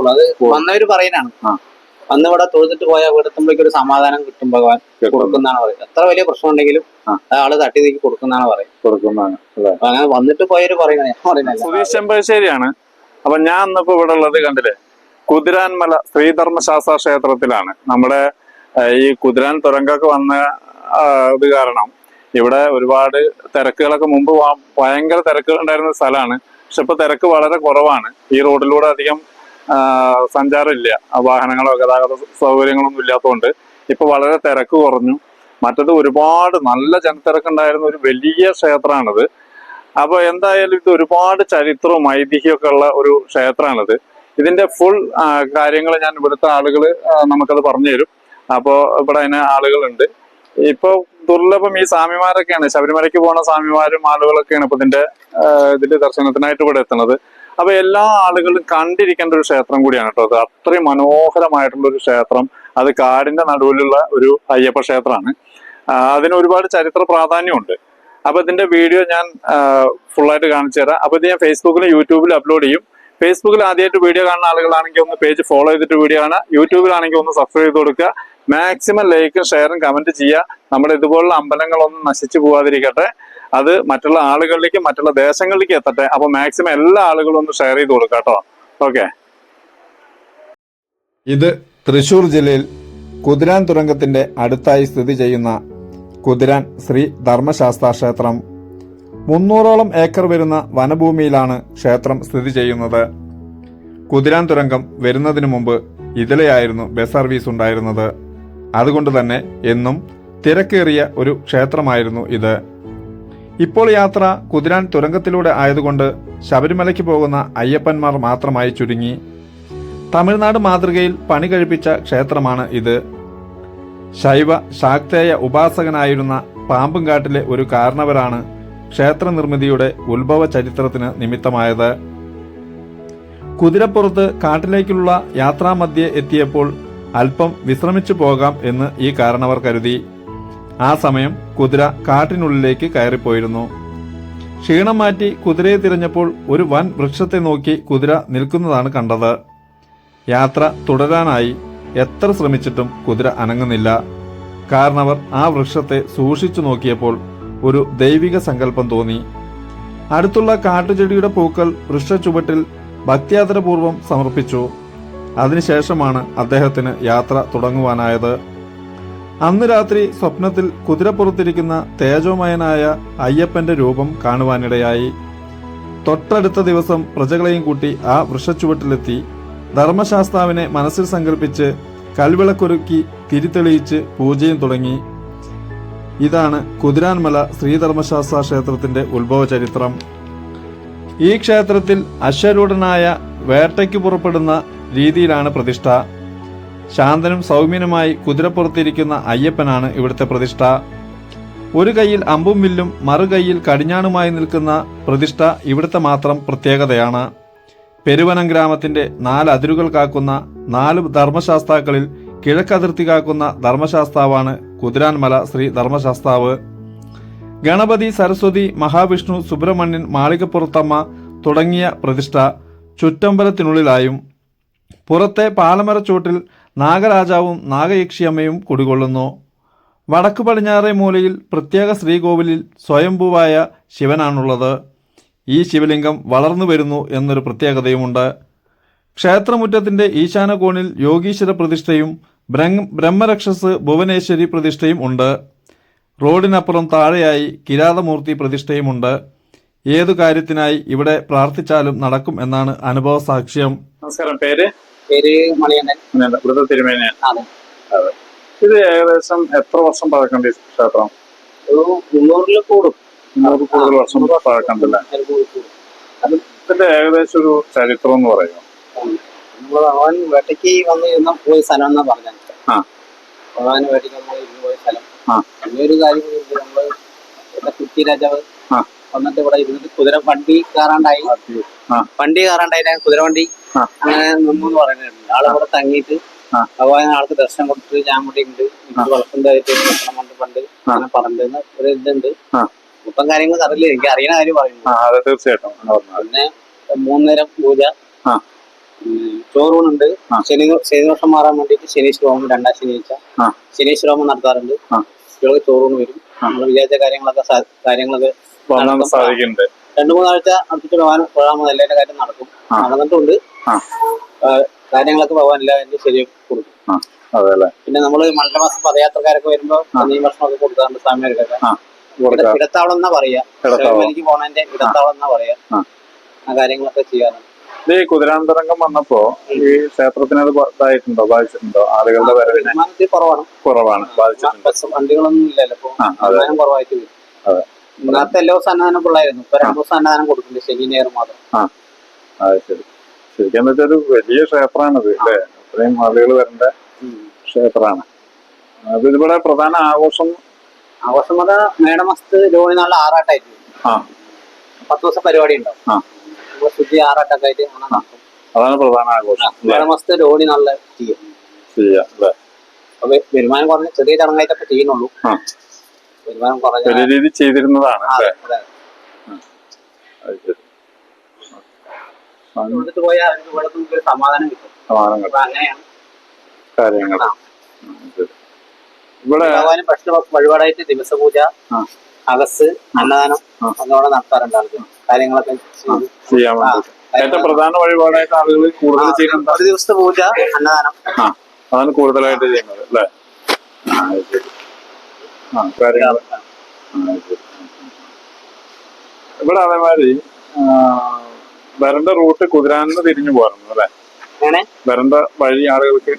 പോകുള്ളൂ. അത് വന്നവര് പറയുന്നതാണ്. അന്ന് ഇവിടെ തൊഴുതിട്ട് പോയാൽ വീടെത്തുമ്പോഴേക്കും ഒരു സമാധാനം കിട്ടും ഭഗവാൻ കൊടുക്കുന്നതാണ് പറയുന്നത്. എത്ര വലിയ പ്രശ്നം ഉണ്ടെങ്കിലും ആള് തട്ടി നീക്കി കൊടുക്കുന്നതാണ് പറയുന്നത്. അങ്ങനെ വന്നിട്ട് പോയവര് പറയുന്നത്. സുധീഷ് ചെമ്പശ്ശേരിയാണ്. അപ്പൊ ഞാൻ ഇന്നിപ്പോ ഇവിടെ ഉള്ളത് കണ്ടില്ലേ, കുതിരാൻമല ശ്രീധർമ്മശാസ്ത്ര ക്ഷേത്രത്തിലാണ്. നമ്മുടെ ഈ കുതിരാൻ തുരങ്കൊക്കെ വന്ന ഇത് കാരണം ഇവിടെ ഒരുപാട് തിരക്കുകളൊക്കെ മുമ്പ് ഭയങ്കര തിരക്കുകൾ ഉണ്ടായിരുന്ന സ്ഥലമാണ്. പക്ഷെ ഇപ്പൊ തിരക്ക് വളരെ കുറവാണ്. ഈ റോഡിലൂടെ അധികം സഞ്ചാരമില്ല, വാഹനങ്ങളോ ഗതാഗത സൗകര്യങ്ങളൊന്നും ഇല്ലാത്തതുകൊണ്ട് ഇപ്പൊ വളരെ തിരക്ക് കുറഞ്ഞു. മറ്റത് ഒരുപാട് നല്ല ജനത്തിരക്കുണ്ടായിരുന്ന ഒരു വലിയ ക്ഷേത്രമാണിത്. അപ്പൊ എന്തായാലും ഇത് ഒരുപാട് ചരിത്രവും ഐതിഹ്യമൊക്കെ ഉള്ള ഒരു ക്ഷേത്രമാണിത്. ഇതിന്റെ ഫുൾ കാര്യങ്ങൾ ഞാൻ ഇവിടുത്തെ ആളുകൾ നമുക്കത് പറഞ്ഞു തരും. അപ്പോൾ ഇവിടെ അതിന് ആളുകളുണ്ട്. ഇപ്പൊ ദുർലഭം ഈ സ്വാമിമാരൊക്കെയാണ്, ശബരിമലയ്ക്ക് പോകുന്ന സ്വാമിമാരും ആളുകളൊക്കെയാണ് ഇപ്പൊ ഇതിന്റെ ദർശനത്തിനായിട്ട് ഇവിടെ എത്തുന്നത്. അപ്പൊ എല്ലാ ആളുകളും കണ്ടിരിക്കേണ്ട ഒരു ക്ഷേത്രം കൂടിയാണ് കേട്ടോ അത്. അത്രയും മനോഹരമായിട്ടുള്ള ഒരു ക്ഷേത്രം. അത് കാടിന്റെ നടുവിലുള്ള ഒരു അയ്യപ്പ ക്ഷേത്രമാണ്. അതിന് ഒരുപാട് ചരിത്ര പ്രാധാന്യമുണ്ട്. അപ്പൊ ഇതിന്റെ വീഡിയോ ഞാൻ ഫുള്ളായിട്ട് കാണിച്ചു തരാം. അപ്പൊ ഇത് ഞാൻ ഫേസ്ബുക്കിലും യൂട്യൂബിലും അപ്ലോഡ് ചെയ്യും. ഫേസ്ബുക്കിൽ ആദ്യമായിട്ട് വീഡിയോ കാണുന്ന ആളുകളാണെങ്കിൽ ഒന്ന് പേജ് ഫോളോ ചെയ്തിട്ട് വീഡിയോ കാണുക. യൂട്യൂബിലാണെങ്കിൽ ഒന്ന് സബ്സ്ക്രൈബ് ചെയ്ത് കൊടുക്കുക. മാക്സിമം ലൈക്കും ഷെയറും കമന്റ് ചെയ്യുക. നമ്മുടെ ഇതുപോലുള്ള അമ്പലങ്ങളൊന്നും നശിച്ചു പോകാതിരിക്കട്ടെ. അത് മറ്റുള്ള ആളുകളിലേക്ക്, മറ്റുള്ള ദേശങ്ങളിലേക്ക് എത്തട്ടെ. അപ്പൊ മാക്സിമം എല്ലാ ആളുകളും ഒന്ന് ഷെയർ ചെയ്ത് കൊടുക്കുക കേട്ടോ. ഓക്കെ. ഇത് തൃശൂർ ജില്ലയിൽ കുതിരാൻ തുരങ്കത്തിന്റെ അടുത്തായി സ്ഥിതി ചെയ്യുന്ന കുതിരാൻ ശ്രീ ധർമ്മശാസ്ത്ര ക്ഷേത്രം. 300ഓളം ഏക്കർ വരുന്ന വനഭൂമിയിലാണ് ക്ഷേത്രം സ്ഥിതി ചെയ്യുന്നത്. കുതിരാൻ തുരങ്കം വരുന്നതിനു മുമ്പ് ഇതിലെയായിരുന്നു ബസ് സർവീസ് ഉണ്ടായിരുന്നത്. അതുകൊണ്ട് തന്നെ എന്നും തിരക്കേറിയ ഒരു ക്ഷേത്രമായിരുന്നു ഇത്. ഇപ്പോൾ യാത്ര കുതിരാൻ തുരങ്കത്തിലൂടെ ആയതുകൊണ്ട് ശബരിമലയ്ക്ക് പോകുന്ന അയ്യപ്പന്മാർ മാത്രമായി ചുരുങ്ങി. തമിഴ്നാട് മാതൃകയിൽ പണി കഴിപ്പിച്ച ക്ഷേത്രമാണ് ഇത്. ശൈവ ശാക്തേയ ഉപാസകനായിരുന്ന പാമ്പുംകാട്ടിലെ ഒരു കാരണവരാണ് ക്ഷേത്ര നിർമ്മിതിയുടെ ഉത്ഭവ ചരിത്രത്തിന് നിമിത്തമായത്. കുതിരപ്പുറത്ത് കാട്ടിലേക്കുള്ള യാത്രാമധ്യേ എത്തിയപ്പോൾ അല്പം വിശ്രമിച്ചു പോകാം എന്ന് ഈ കാരണവർ കരുതി. ആ സമയം കുതിര കാട്ടിനുള്ളിലേക്ക് കയറിപ്പോയിരുന്നു. ക്ഷീണം മാറ്റി കുതിരയെ തിരഞ്ഞപ്പോൾ ഒരു വൻ വൃക്ഷത്തെ നോക്കി കുതിര നിൽക്കുന്നതാണ് കണ്ടത്. യാത്ര തുടരാനായി എത്ര ശ്രമിച്ചിട്ടും കുതിര അനങ്ങുന്നില്ല. കാരണവർ ആ വൃക്ഷത്തെ സൂക്ഷിച്ചു നോക്കിയപ്പോൾ ഒരു ദൈവിക സങ്കല്പം തോന്നി. അടുത്തുള്ള കാട്ടുചെടിയുടെ പൂക്കൾ വൃക്ഷച്ചുവട്ടിൽ ഭക്ത്യാദരപൂർവ്വം സമർപ്പിച്ചു. അതിനുശേഷമാണ് അദ്ദേഹത്തിന് യാത്ര തുടങ്ങുവാനായത്. അന്ന് രാത്രി സ്വപ്നത്തിൽ കുതിരപ്പുറത്തിരിക്കുന്ന തേജോമയനായ അയ്യപ്പന്റെ രൂപം കാണുവാനിടയായി. തൊട്ടടുത്ത ദിവസം പ്രജകളെയും കൂട്ടി ആ വൃക്ഷച്ചുവട്ടിലെത്തി ധർമ്മശാസ്താവിനെ മനസ്സിൽ സങ്കല്പിച്ച് കൽവിളക്കൊരുക്കി തിരിതെളിയിച്ച് പൂജയും തുടങ്ങി. ഇതാണ് കുതിരാൻമല ശ്രീധർമ്മശാസ്ത്ര ക്ഷേത്രത്തിന്റെ ഉത്ഭവ ചരിത്രം. ഈ ക്ഷേത്രത്തിൽ അശ്വരൂഢനായ വേട്ടയ്ക്ക് പുറപ്പെടുന്ന രീതിയിലാണ് പ്രതിഷ്ഠ. ശാന്തനും സൗമ്യനുമായി കുതിരപ്പുറത്തിരിക്കുന്ന അയ്യപ്പനാണ് ഇവിടുത്തെ പ്രതിഷ്ഠ. ഒരു കൈയിൽ അമ്പും വില്ലും മറുകൈയിൽ കടിഞ്ഞാണുമായി നിൽക്കുന്ന പ്രതിഷ്ഠ ഇവിടുത്തെ മാത്രം പ്രത്യേകതയാണ്. പെരുവനം ഗ്രാമത്തിന്റെ 4 അതിരുകൾ കാക്കുന്ന 4 ധർമ്മശാസ്താക്കളിൽ കിഴക്കതിർത്തി കാക്കുന്ന ധർമ്മശാസ്താവാണ് കുതിരാൻമല ശ്രീ ധർമ്മശാസ്താവ്. ഗണപതി, സരസ്വതി, മഹാവിഷ്ണു, സുബ്രഹ്മണ്യൻ, മാളികപ്പുറത്തമ്മ തുടങ്ങിയ പ്രതിഷ്ഠ ചുറ്റമ്പലത്തിനുള്ളിലായും പുറത്തെ പാലമരച്ചോട്ടിൽ നാഗരാജാവും നാഗയക്ഷിയമ്മയും കുടികൊള്ളുന്നു. വടക്കു പടിഞ്ഞാറേ മൂലയിൽ പ്രത്യേക ശ്രീകോവിലിൽ സ്വയംഭൂവായ ശിവനാണുള്ളത്. ഈ ശിവലിംഗം വളർന്നു വരുന്നു എന്നൊരു പ്രത്യേകതയുമുണ്ട്. ക്ഷേത്രമുറ്റത്തിന്റെ ഈശാന കോണിൽ യോഗീശ്വര പ്രതിഷ്ഠയും ബ്രഹ്മരക്ഷസ് ഭുവനേശ്വരി പ്രതിഷ്ഠയും ഉണ്ട്. റോഡിനപ്പുറം താഴെയായി കിരാതമൂർത്തി പ്രതിഷ്ഠയുമുണ്ട്. ഏതു കാര്യത്തിനായി ഇവിടെ പ്രാർത്ഥിച്ചാലും നടക്കും എന്നാണ് അനുഭവ സാക്ഷ്യം. നമസ്കാരം. പേര് മണിയണ്ണൻ. ഇത് ഏകദേശം എത്ര വർഷം പഴക്കണ്ട ക്ഷേത്രം? ഒരു 300 കൂടും. 300 കൂടുതൽ വർഷം പഴക്കണ്ടല്ലേ? ഇതിന്റെ ഏകദേശം ഒരു ചരിത്രം എന്ന് പറയുമോ? ഭഗവാൻ വേട്ടയ്ക്ക് വന്നിരുന്ന പോയ സ്ഥലം എന്നാ പറഞ്ഞത്. ഭഗവാൻ വേട്ടയ്ക്ക് ഇരുന്ന് പോയ സ്ഥലം. ഒരു കാര്യം നമ്മള് കുട്ടി രാജാവ് വന്നിട്ട് ഇവിടെ ഇരുന്നിട്ട് കുതിര വണ്ടി കയറാണ്ടായി. കുതിരവണ്ടി അങ്ങനെ നിന്നു എന്ന് പറയുന്നുണ്ട്. ആളിവിടെ തങ്ങിയിട്ട് ഭഗവാൻ ആൾക്ക് ദർശനം കൊടുത്തിട്ട് ഞാൻ കൂടി ഉണ്ട് വളർത്തുന്നതായിട്ട് പണ്ട് അങ്ങനെ പറഞ്ഞിരുന്ന ഒരു ഇതുണ്ട്. മൊത്തം കാര്യങ്ങൾ അറിയില്ല, എനിക്ക് അറിയുന്ന കാര്യം പറയുന്നു. തീർച്ചയായിട്ടും. പിന്നെ 3 നേരം പൂജ, ചോറൂണുണ്ട്. ശനിദോഷം മാറാൻ വേണ്ടിയിട്ട് ശനീശ്വര ഹോമം 2ാം ശനിയാഴ്ച ശനീശ്വര ഹോമം നടത്താറുണ്ട്. കുട്ടികൾക്ക് ചോറൂണ് വരും. നമ്മൾ വിചാരിച്ച കാര്യങ്ങളൊക്കെ സാധിക്കുന്നുണ്ട്. 2-3 ആഴ്ച അടുപ്പിച്ച് പോകാൻ എല്ലാവരുടെ കാര്യം നടക്കും. നടന്നിട്ടുണ്ട്. കാര്യങ്ങളൊക്കെ പോകാൻ എല്ലാവരും ശരിയാക്കി കൊടുക്കും. പിന്നെ നമ്മള് മണ്ഡലമാസം പദയാത്രക്കാരൊക്കെ വരുമ്പോ ഈ ഭക്ഷണമൊക്കെ കൊടുക്കാറുണ്ട്. സ്വാമിമാർക്കൊക്കെ ഇടത്താവളം എന്നാ പറയാ. ശബരിമലയ്ക്ക് പോണതിന്റെ ഇടത്താവളം എന്നാ പറയാ. ആ കാര്യങ്ങളൊക്കെ ചെയ്യാറുണ്ട്. ഈ കുതിരാന്തരംഗം വന്നപ്പോ ഈ ക്ഷേത്രത്തിന് അത് ഇതായിട്ടുണ്ടോ, ബാധിച്ചിട്ടുണ്ടോ? ആളുകളുടെ വരവിന് കുറവാണ് ബാധിച്ചിട്ടുണ്ട്. വണ്ടികളൊന്നും ഇല്ലല്ലോ. അന്നദാനം കുറവായിട്ട് വരും. നേരത്തെ എല്ലാ ദിവസം അന്നദാനം പിള്ളായിരുന്നു. ഇപ്പൊ 2 ദിവസം അന്നദാനം കൊടുക്കുന്നുണ്ട്. ശനി ഞായർ മാത്രം. ശരി. ശരിക്കും ഒരു വലിയ ക്ഷേത്രമാണത് അല്ലേ? അത്രയും ആളുകൾ വരേണ്ട ക്ഷേത്രമാണ്. അത് ഇവിടെ പ്രധാന ആഘോഷം അത് മേടമാസത്ത് രോഹിണി നാളിൽ ആറാട്ടായിട്ട് 10 ദിവസം പരിപാടി ഉണ്ടാവും. ശുദ്ധി ആറാട്ടൊക്കെ ആയിട്ട് അങ്ങനെ നടക്കും. അതാണ് പ്രധാന ആഘോഷം. മേടമാസത്ത് രോഹിണി നാളിൽ ചെയ്യാം. അപ്പൊ വരുമാനം കുറഞ്ഞ ചെറിയ ചടങ്ങായിട്ടൊക്കെ ചെയ്യുന്നുള്ളൂ. വരുമാനം കുറഞ്ഞ രീതി ചെയ്തിരുന്നതാണ്. കൊടുത്തിട്ട് പോയാൽ അവർക്ക് ഇവിടെ ഒരു സമാധാനം കിട്ടും. അങ്ങനെയാണ് കാര്യങ്ങൾ. ഭഗവാന് ഭക്ഷണ വഴിപാടായിട്ട് ദിവസപൂജ, അകസ്, അന്നദാനം അതോടെ നടത്താറുണ്ട്. ആൾക്ക് കാര്യങ്ങളൊക്കെ ചെയ്യാൻ ഏറ്റവും പ്രധാന വഴിപാടായിട്ട് ആളുകൾ കൂടുതൽ ചെയ്യുന്നത് ഒരു ദിവസത്തെ പൂജ, അന്നദാനം അതാണ് കൂടുതലായിട്ട് ചെയ്യുന്നത് അല്ലേ? ഇവിടെ അതേമാതിരി വരണ്ട റൂട്ട് കുതിരാനിന്ന് തിരിഞ്ഞു പോകാറുണ്ട് അല്ലെ? വരണ്ട വഴി ആളുകൾക്ക്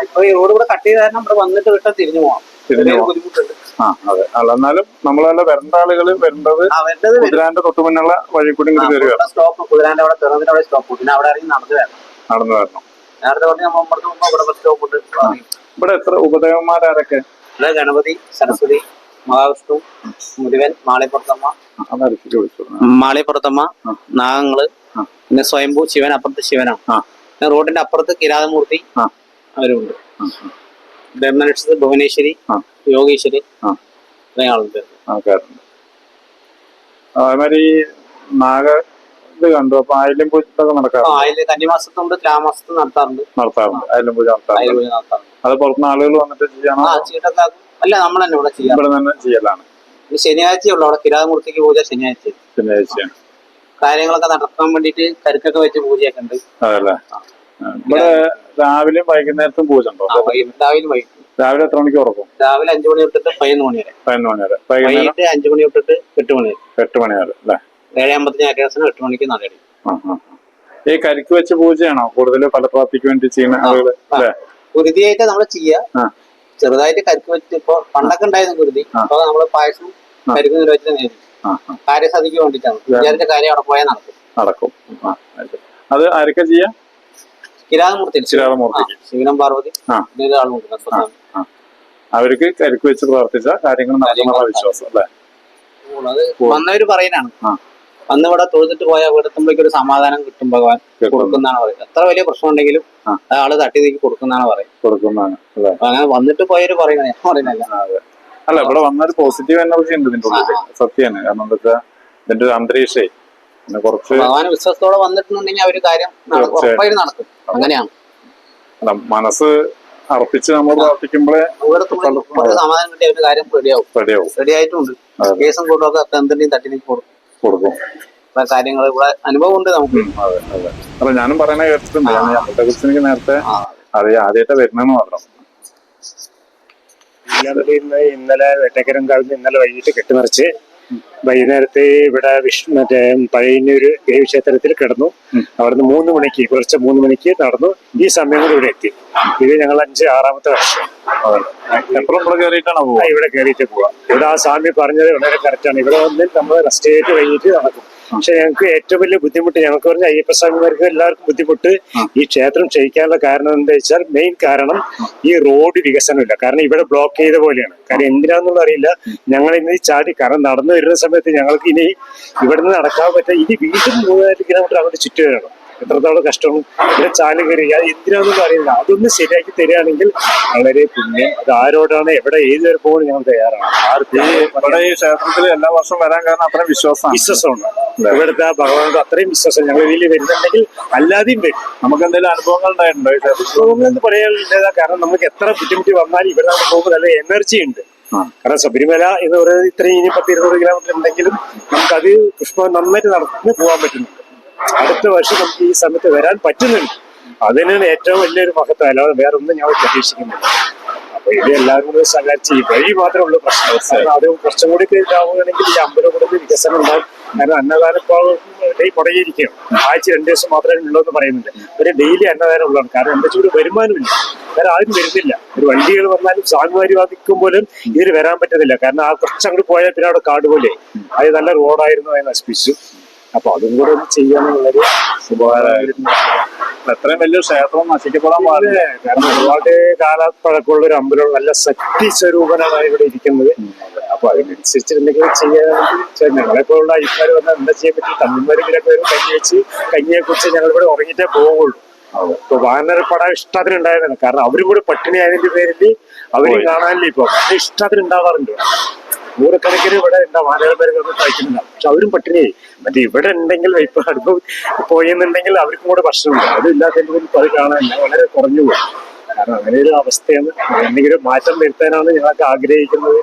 ഇപ്പൊ ഈ റോഡ് ഇവിടെ കട്ട് ചെയ്ത കാരണം ഇവിടെ വന്നിട്ട് വിട്ടാൽ തിരിഞ്ഞു പോകാം. ബുദ്ധിമുട്ടുണ്ട്. അതെ. അല്ല എന്നാലും നമ്മളല്ല വരണ്ട ആളുകൾ വരേണ്ടത് കുതിരാന്റെ തൊട്ട് മുന്നുള്ള വഴി കൂടി സ്റ്റോപ്പ് കുതിരാന്റെ അവിടെ തുറന്നിട്ട് അവിടെ സ്റ്റോപ്പ്. പിന്നെ അവിടെ ഇറങ്ങി നടന്നു വരണം. നേരത്തെ പറഞ്ഞ് നമ്മൾ മുമ്പ് പോകുമ്പോ ഇവിടെ ബസ് സ്റ്റോപ്പ് ഉണ്ട്. ഇവിടെ എത്ര ഉപദേവന്മാരൊക്കെ? ഗണപതി, സരസ്വതി, മഹാവിഷ്ണു, മുരുകൻ, മാളിപ്പുറത്തമ്മ, നാഗങ്ങള്, പിന്നെ സ്വയംഭൂ ശിവൻ. അപ്പുറത്ത് ശിവനാണ്. റോഡിന്റെ അപ്പുറത്ത് കിരാതമൂർത്തി അവരുണ്ട്. ബ്രഹ്മനക്ഷത്ര, ഭുവനേശ്വരി, യോഗീശ്വരി ആളുണ്ട്. അതേമാതിരി നാഗ ഇത് കണ്ടു. അപ്പൊ ആയില്യം പൂജയൊക്കെ നടക്കാറുണ്ട്. കന്നിമാസത്തുണ്ട്, തുലാമാസത്തും നടത്താറുണ്ട്. ആയില്യം പൂജ നടത്താറുണ്ട്. അത് പുറത്തുനിന്ന് ആളുകൾ വന്നിട്ട് ചെയ്യാനോ? അല്ല, നമ്മൾ തന്നെ ഇവിടെ ചെയ്യാം. ഇവിടെ തന്നെ ചെയ്യലാണ്. ശനിയാഴ്ചയുള്ളൂ അവിടെ കിരാതമൂർത്തിക്ക് പൂജ. ശനിയാഴ്ചയാണ്. കാര്യങ്ങളൊക്കെ നടത്താൻ വേണ്ടിട്ട് കരുക്കൊക്കെ വെച്ച് പൂജയൊക്കെ ഉണ്ട്. അതല്ലേ? ഇവിടെ രാവിലെയും വൈകുന്നേരത്തും പൂജ ഉണ്ടോ? രാവിലെ എത്ര മണിക്ക് ഉറക്കും? രാവിലെ 5 മണി തൊട്ടിട്ട് 11 മണി വരെ. വൈകിട്ട് 5 മണി തൊട്ടിട്ട് 8 മണി വരെ അല്ലേ? 7:55 അത്യാവശ്യം 8 മണിക്ക് നടക്കും. ഈ കരിക്ക് വെച്ച് പൂജയാണോ കൂടുതൽ ഫലപ്രാപ്തിക്ക് വേണ്ടി ചെയ്യുന്ന ആളുകള്? കുരുതിയായിട്ട് നമ്മള് ചെയ്യാ. ചെറുതായിട്ട് കരിക്ക് വെച്ച് ഇപ്പൊ പണ്ടൊക്കെ ഉണ്ടായിരുന്നു കുരുതി. അപ്പൊ നമ്മള് പായസം കരിക്ക് നിർവഹിച്ചിട്ട് നേരിടും. കാര്യസാധിക്ക് വേണ്ടിട്ടാണ്. വിചാരിച്ച കാര്യം അവിടെ പോയാൽ നടക്കും. അത് ആരൊക്കെ ചെയ്യാ? കിരാതമൂർത്തി, ശിവനം, പാർവതി അവർക്ക് കരിക്ക് വെച്ച് പ്രവർത്തിച്ച കാര്യങ്ങൾ നടത്തുന്ന വിശ്വാസം അല്ലേ? അത് വന്നവര് പറയുന്നതാണ്. വന്ന് ഇവിടെ തൊഴുതിട്ട് പോയാൽ വീടെത്തുമ്പോഴേക്ക് ഒരു സമാധാനം കിട്ടും. ഭഗവാൻ കൊടുക്കുന്നതാണ് പറയുന്നത്. എത്ര വലിയ പ്രശ്നം ഉണ്ടെങ്കിലും ആള് തട്ടി നീക്കി കൊടുക്കുന്നതാണ് പറയുന്നത്. അങ്ങനെ വന്നിട്ട് പോയവര് പറയുന്നത്, ഞാൻ പറയുന്നില്ല. അല്ല, ഇവിടെ വന്നൊരു പോസിറ്റീവ് എനർജി ഉണ്ട് ഇതിന്റെ ഉള്ളിൽ. സത്യമാണ്. കാരണം എന്താ വെച്ചാൽ ഇതിന്റെ ഒരു അന്തരീക്ഷേ കുറച്ച് ഭഗവാൻ വിശ്വാസത്തോടെ വന്നിട്ടുണ്ടെങ്കിൽ അവര് കാര്യം ഉറപ്പായിട്ട് നടക്കും. അങ്ങനെയാണ്. മനസ്സ് അർപ്പിച്ച് നമ്മൾ പ്രവർത്തിക്കുമ്പോഴേ സമാധാനം കിട്ടിയ ഒരു കാര്യം റെഡിയായിട്ടുണ്ട്. കേസും കൂട്ടമൊക്കെ എന്തിന്റെയും തട്ടിനീക്കി കൊടുക്കും. കാര്യങ്ങൾ ഇവിടെ അനുഭവം ഉണ്ട് നമുക്ക്. അല്ല, ഞാനും പറയുന്നത് കേട്ടിട്ടുണ്ട്. അമ്പലത്തെ കുറിച്ച് എനിക്ക് നേരത്തെ അറിയാം. ആദ്യമായിട്ട് വരുന്നെന്ന് മാത്രം. ഇന്നലെ വെട്ടക്കരം കാവിൽ ഇന്നലെ വൈകിട്ട് കെട്ടുനിറച്ച് വൈകുന്നേരത്തെ ഇവിടെ മറ്റേ പഴയന്നൂര് ദേവീക്ഷേത്രത്തിൽ കിടന്നു. അവിടുന്ന് 3 മണിക്ക് പുലർച്ചെ 3 മണിക്ക് നടന്നു. ഈ സമയം കൂടെ ഇവിടെ എത്തി. ഇത് ഞങ്ങൾ 5-6ാമത്തെ വർഷം ഇവിടെ കയറിയിട്ട് പോവാം. ഇവിടെ ആ സ്വാമി പറഞ്ഞത് വളരെ കറക്റ്റാണ്. ഇവിടെ വന്നിൽ നമ്മൾ റെസ്റ്റ് ചെയ്തിട്ട് കഴിഞ്ഞിട്ട് നടക്കും. പക്ഷെ ഞങ്ങൾക്ക് ഏറ്റവും വലിയ ബുദ്ധിമുട്ട്, ഞങ്ങൾക്ക് പറഞ്ഞ അയ്യപ്പസ്വാമിമാർക്ക് എല്ലാവർക്കും ബുദ്ധിമുട്ട് ഈ ക്ഷേത്രം ക്ഷയിക്കാനുള്ള കാരണം എന്താ വെച്ചാൽ, മെയിൻ കാരണം ഈ റോഡ് വികസനമില്ല. കാരണം ഇവിടെ ബ്ലോക്ക് ചെയ്ത പോലെയാണ്. കാരണം എന്തിനാന്നുള്ള അറിയില്ല. ഞങ്ങൾ ഇന്ന് ചാടി കാരണം നടന്നു വരുന്ന സമയത്ത് ഞങ്ങൾക്ക് ഇനി ഇവിടുന്ന് നടക്കാൻ പറ്റാ. ഇനി വീണ്ടും 3-4 കിലോമീറ്റർ അങ്ങോട്ട് ചുറ്റി വരണം. എത്രത്തോളം കഷ്ടമാണ്. ഇവിടെ ചാല് കയറി അത് എന്തിനാണെന്ന് അറിയില്ല. അതൊന്ന് ശരിയാക്കി തരികയാണെങ്കിൽ വളരെ പുണ്യം. അത് ആരോടാണ്, എവിടെ ഏത് വരെ പോകുന്നത് ഞങ്ങൾ തയ്യാറാണ്. ഇവിടെ ഈ ക്ഷേത്രത്തിൽ എല്ലാ വർഷവും വരാൻ കാരണം അത്രയും വിശ്വാസമുണ്ട്. ഇവിടുത്തെ ഭഗവാനോട് അത്രയും വിശ്വാസം. ഞങ്ങൾ ഇതിൽ വരുന്നുണ്ടെങ്കിൽ അല്ലാതെയും വരും. നമുക്ക് എന്തെങ്കിലും അനുഭവങ്ങൾ ഉണ്ടായിട്ടുണ്ടോ? അനുഭവങ്ങൾ എന്ന് പറയാനില്ല. കാരണം നമുക്ക് എത്ര ബുദ്ധിമുട്ടി വന്നാലും ഇവിടെ പോകുമ്പോൾ നല്ല എനർജി ഉണ്ട്. കാരണം ശബരിമല എന്ന് പറയുന്നത് ഇത്രയും ഇനി 10-20 കിലോമീറ്റർ ഉണ്ടെങ്കിലും നമുക്കത് പുഷ്പം നന്നായിട്ട് നടന്ന് പോകാൻ പറ്റുന്നുണ്ട്. അടുത്ത വർഷം നമുക്ക് ഈ സമയത്ത് വരാൻ പറ്റുന്നുണ്ട്. അതിനാണ് ഏറ്റവും വലിയൊരു മഹത്വം. അല്ലാതെ വേറെ ഒന്നും ഞങ്ങൾ പ്രതീക്ഷിക്കുന്നില്ല. അപ്പൊ ഇത് എല്ലാവരും കൂടി സഹകരിച്ച് ഈ വഴി മാത്രമേ ഉള്ളൂ പ്രശ്നം. അത് കുറച്ചും കൂടി ഇതാവുകയാണെങ്കിൽ ഈ അമ്പലം കൂടുതൽ വികസനം ഉണ്ടാവും. കാരണം അന്നദാനം ഇപ്പോൾ തുടങ്ങിയിരിക്കുകയാണ്. ആഴ്ച 2 ദിവസം മാത്രമേ ഉള്ളൂ എന്ന് പറയുന്നുണ്ട്. ഒരു ഡെയിലി അന്നദാനം ഉള്ളതാണ്. കാരണം എന്താ വെച്ചാൽ ഒരു വരുമാനമില്ല. വേറെ ആരും വരുന്നില്ല. ഒരു വണ്ടികൾ വന്നാലും സ്വാമിമാര് വാദിക്കും പോലും ഇതിന് വരാൻ പറ്റുന്നില്ല. കാരണം ആ കുറച്ചങ്ങോട്ട് പോയാൽ പിന്നെ അവിടെ കാട് പോലെ അത് നല്ല റോഡായിരുന്നു, അത് നശിപ്പിച്ചു. അപ്പൊ അതും കൂടെ ഒന്ന് ചെയ്യാനുള്ളൊരു ഉപകാരമായിരുന്നു. എത്രയും വലിയ ക്ഷേത്രം നശിക്കപ്പെടാൻ പാടില്ല. കാരണം ഒരുപാട് കാലപ്പഴക്കമുള്ള ഒരു അമ്പലം, നല്ല ശക്തി സ്വരൂപനാണ് ഇവിടെ ഇരിക്കുന്നത്. അപ്പൊ അതിനനുസരിച്ച് എന്തെങ്കിലും ചെയ്യാനാണെങ്കിൽ ഞങ്ങളെപ്പോലുള്ള അയ്യന്മാർ വന്നാൽ എന്താ ചെയ്യാൻ പറ്റും? തമിഴ്മാരെങ്കിലൊക്കെ വരും, കഞ്ഞിയെ കുറിച്ച് ഞങ്ങൾ ഇവിടെ ഉറങ്ങിയിട്ടേ പോവുള്ളൂ. ഇപ്പൊ വാനരപ്പട ഇഷ്ടത്തിനുണ്ടായതാണ്. കാരണം അവരും കൂടെ പട്ടിണി ആയതിന്റെ പേരിൽ അവരും കാണാനില്ല. ഇപ്പൊ ഇഷ്ടത്തിനുണ്ടാവാറുണ്ട്. നൂറുകണക്കിന് ഇവിടെ ഉണ്ടാവും വാനരപ്പേരൊക്കെ കഴിക്കുന്നുണ്ടാവും. പക്ഷെ അവരും പട്ടിണിയായി. മറ്റേ ഇവിടെ ഉണ്ടെങ്കിൽ ഇപ്പൊ അടുപ്പ് പോയെന്നുണ്ടെങ്കിൽ അവർക്കും കൂടെ പ്രശ്നമുണ്ട്. അതില്ലാത്തതിന്റെ പേരിൽ അത് കാണാനില്ല, വളരെ കുറഞ്ഞു പോകും. കാരണം അങ്ങനെ ഒരു അവസ്ഥയാണ്. എന്തെങ്കിലും മാറ്റം വരുത്താനാണ് ഞങ്ങൾക്ക് ആഗ്രഹിക്കുന്നത്.